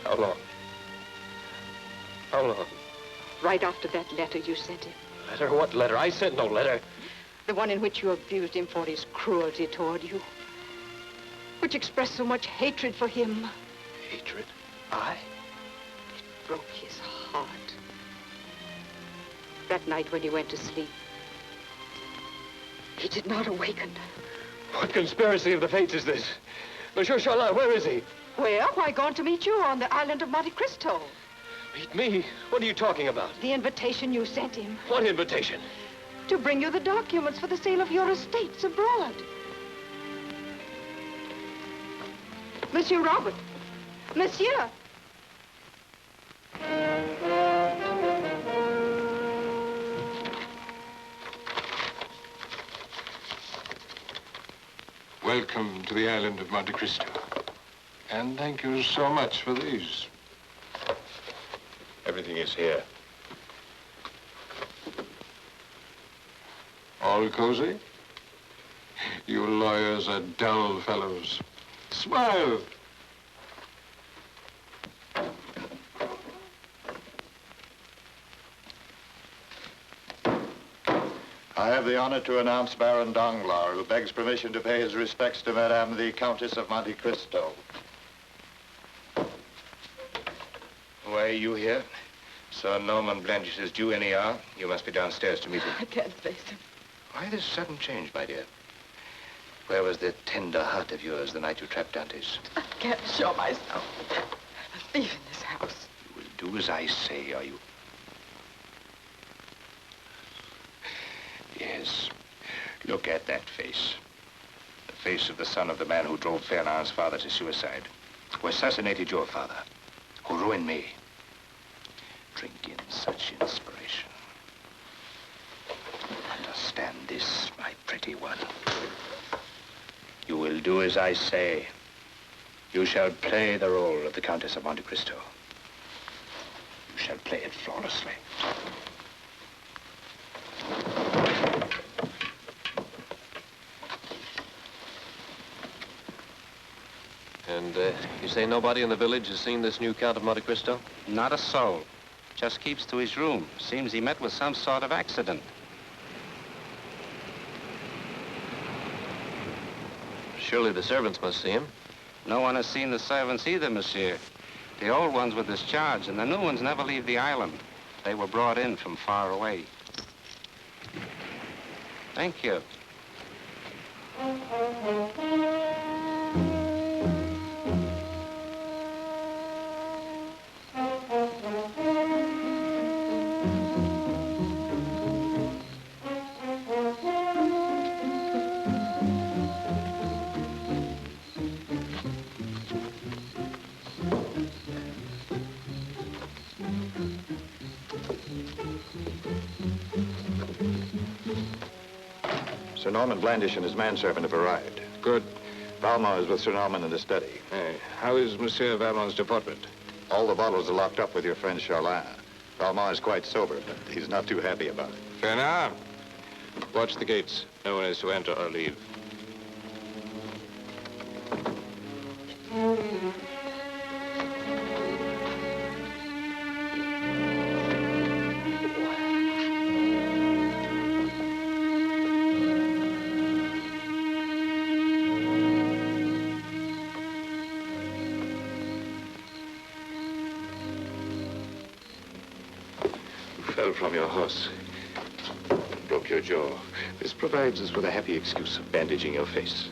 How long? How long? Right after that letter you sent him. Letter? What letter? I sent no letter. The one in which you abused him for his cruelty toward you. Which expressed so much hatred for him. Hatred? I? It broke his heart. That night when he went to sleep, he did not awaken. What conspiracy of the fates is this? Monsieur Charlin, where is he? Where? Why, gone to meet you on the island of Monte Cristo. Meet me? What are you talking about? The invitation you sent him. What invitation? To bring you the documents for the sale of your estates abroad. Monsieur Robert. Monsieur. Welcome to the island of Monte Cristo. And thank you so much for these. Everything is here. All cozy? You lawyers are dull fellows. Smile. I have the honor to announce Baron Danglars, who begs permission to pay his respects to Madame the Countess of Monte Cristo. Why are you here? Sir Norman Blandish is due any hour. You must be downstairs to meet him. I can't face him. Why this sudden change, my dear? Where was the tender heart of yours the night you trapped Dantes? I can't show myself. I'm a thief in this house. You will do as I say, are you? Yes. Look at that face. The face of the son of the man who drove Fernand's father to suicide, who assassinated your father, who ruined me. Drink in such inspiration. Understand this, my pretty one. You will do as I say. You shall play the role of the Countess of Monte Cristo. You shall play it flawlessly. And you say nobody in the village has seen this new Count of Monte Cristo? Not a soul. Just keeps to his room. Seems he met with some sort of accident. Surely the servants must see him. No one has seen the servants either, monsieur. The old ones were discharged, and the new ones never leave the island. They were brought in from far away. Thank you. Sir Norman Blandish and his manservant have arrived. Good. Valmont is with Sir Norman in the study. Hey, how is Monsieur Valmont's deportment? All the bottles are locked up with your friend Charlin. Valmont is quite sober, but he's not too happy about it. Fernand, watch the gates. No one is to enter or leave. fell from your horse and broke your jaw. This provides us with a happy excuse of bandaging your face,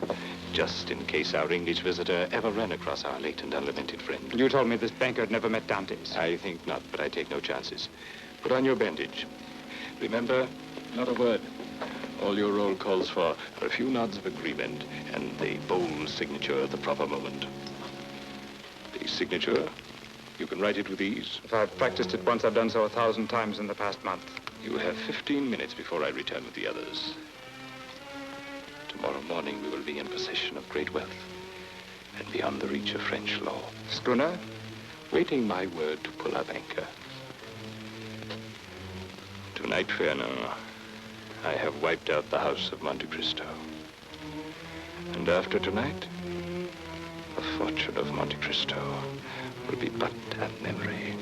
just in case our English visitor ever ran across our late and unlamented friend. You told me this banker had never met Dantes. I think not, but I take no chances. Put on your bandage. Remember, not a word. All your roll calls for are a few nods of agreement and the bold signature at the proper moment. The signature, you can write it with ease. If I've practiced it once, I've done so 1,000 times in the past month. You have 15 minutes before I return with the others. Tomorrow morning, we will be in possession of great wealth and beyond the reach of French law. Schooner? Waiting my word to pull up anchor. Tonight, Fernand, I have wiped out the house of Monte Cristo. And after tonight, the fortune of Monte Cristo will be but a memory.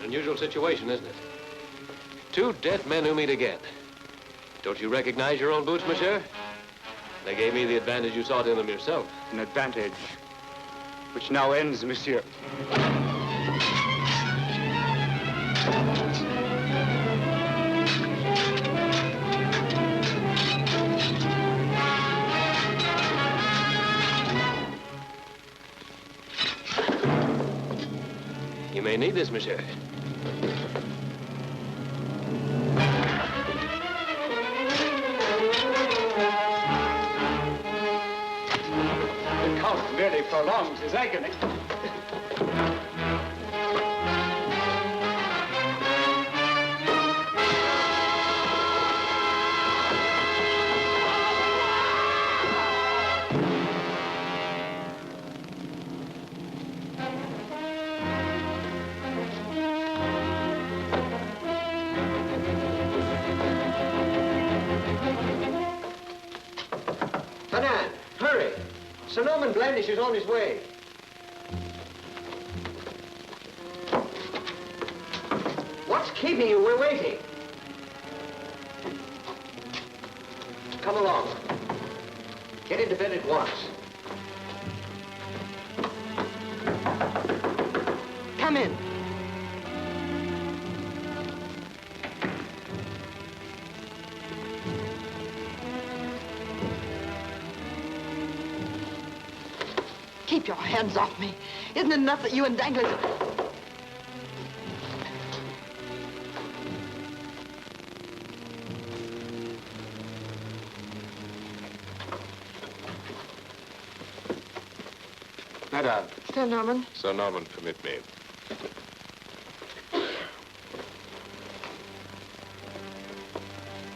Unusual situation, isn't it? Two dead men who meet again. Don't you recognize your own boots, monsieur? They gave me the advantage you sought in them yourself. An advantage which now ends, monsieur. You may need this, monsieur. The Count merely prolongs his agony. Fernand, hurry. Sir Norman Blandish is on his way. What's keeping you? We're waiting. Come along. Get into bed at once. Come in. Keep your hands off me. Isn't it enough that you and Danglars... Madame. Sir Norman? Sir Norman, permit me.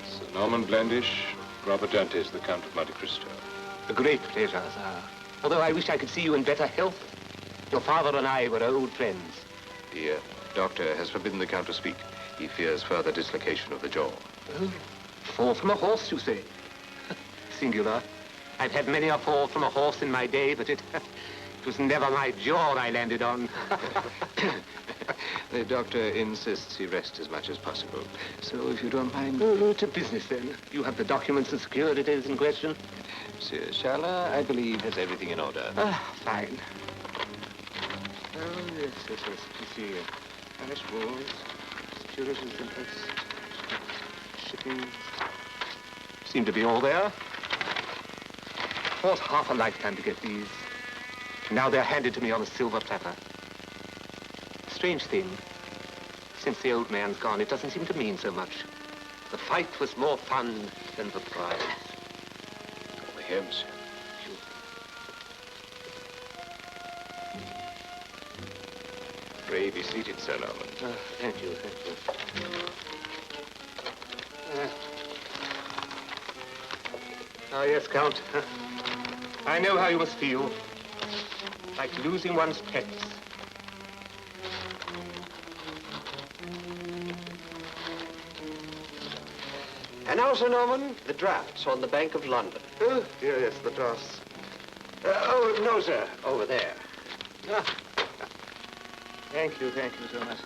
Sir Norman Blandish, Robert Dantes, the Count of Monte Cristo. A great pleasure, sir. Although I wish I could see you in better health. Your father and I were old friends. The doctor has forbidden the Count to speak. He fears further dislocation of the jaw. Oh, fall from a horse, you say? Singular. I've had many a fall from a horse in my day, but it was never my jaw I landed on. The doctor insists he rest as much as possible. So if you don't mind... Oh, to business, then. You have the documents and securities in question? Sir Shala, I believe, has everything in order. Ah, fine. Oh, yes. You see, Spanish walls, securities interests, shipping. Seem to be all there. Fought half a lifetime to get these. Now they're handed to me on a silver platter. Strange thing. Since the old man's gone, it doesn't seem to mean so much. The fight was more fun than the prize. Over here, monsieur. Pray be seated, Sir Norman. Thank you. Yes, Count. I know how you must feel. Like losing one's pets. And now, Sir Norman, the drafts on the Bank of London. Oh, yes, the drafts. Oh, no, sir. Over there. Thank you so much.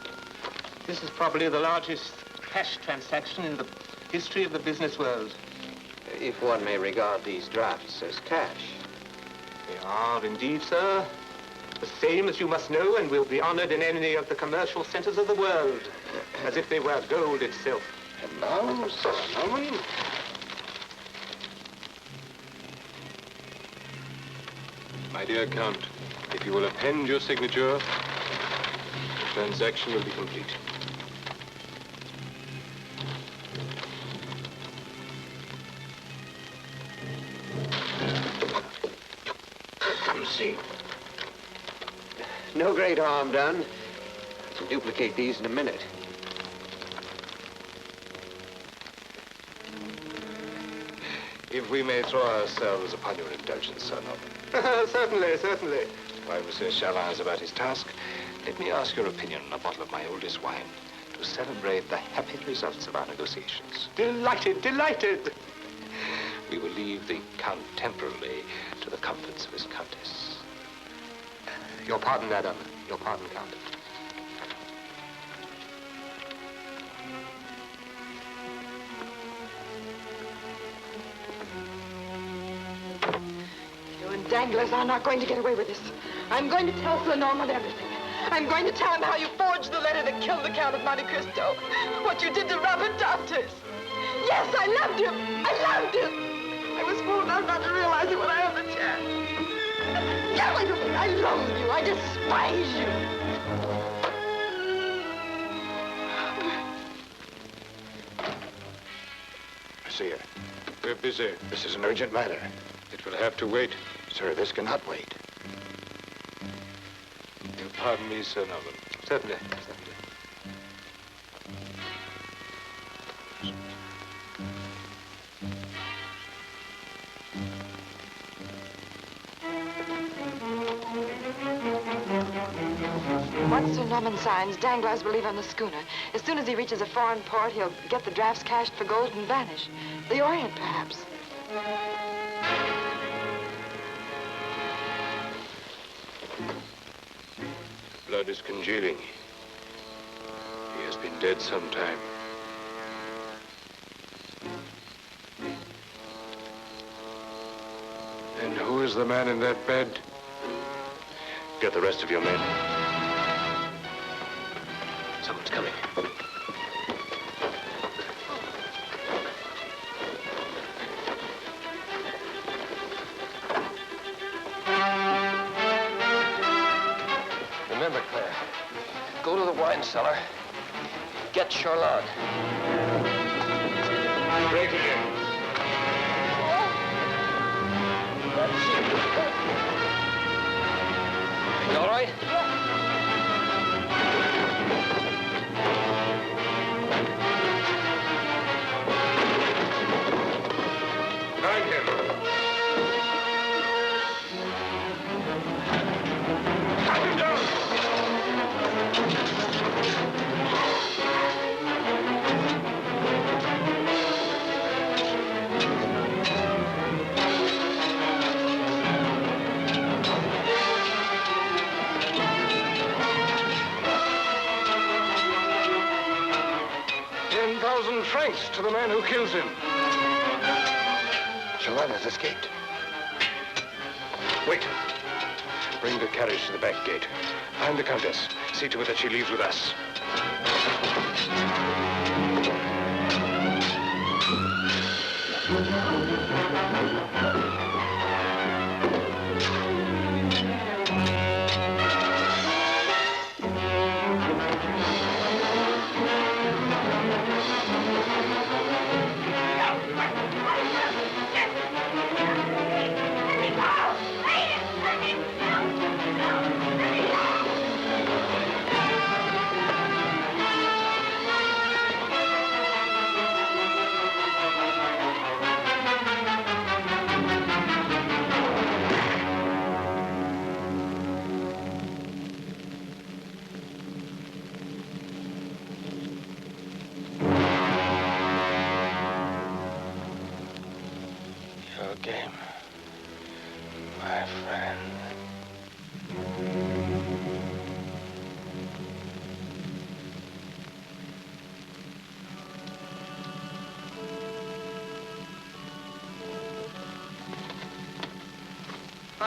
This is probably the largest cash transaction in the history of the business world. If one may regard these drafts as cash. They are indeed, sir. The same, as you must know, and will be honored in any of the commercial centers of the world, as if they were gold itself. And now, Sir Norman. My dear Count, if you will append your signature, the transaction will be complete. Come see. No great harm done. I can duplicate these in a minute. If we may throw ourselves upon your indulgence, Sir Norman. Certainly, certainly. While Monsieur Chalin is about his task, let me ask your opinion on a bottle of my oldest wine to celebrate the happy results of our negotiations. Delighted, delighted. We will leave the Count temporarily to the comforts of his Countess. Your pardon, madam. Your pardon, Count. You and Danglers are not going to get away with this. I'm going to tell Sir Norman everything. I'm going to tell him how you forged the letter that killed the Count of Monte Cristo. What you did to Robert Dantes. Yes, I loved him. I loved him. I was fool enough not to realize it when I had the chance. Get away from me. I loathe you. I despise you. Monsieur. We're busy. This is an urgent matter. It will have to wait. Sir, this cannot wait. You'll pardon me, Sir Norman. Certainly. Once Sir Norman signs, Danglars will leave on the schooner. As soon as he reaches a foreign port, he'll get the drafts cashed for gold and vanish. The Orient, perhaps. Blood is congealing. He has been dead some time. And who is the man in that bed? Get the rest of your men. Someone's coming. Remember, Claire, go to the wine cellar, get Charlotte. Break again. You all right? Find him. Cut him down. 10,000 francs to the man who kills him. Charlotte has escaped. Wait. Bring the carriage to the back gate. Find the Countess. See to it that she leaves with us.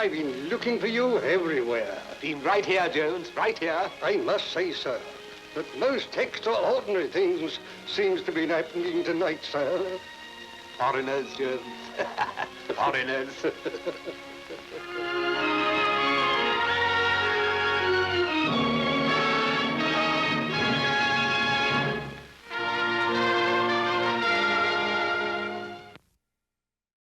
I've been looking for you everywhere. Been right here, Jones, right here. I must say, sir, that most extraordinary things seems to be happening tonight, sir. Foreigners, Jones. Foreigners.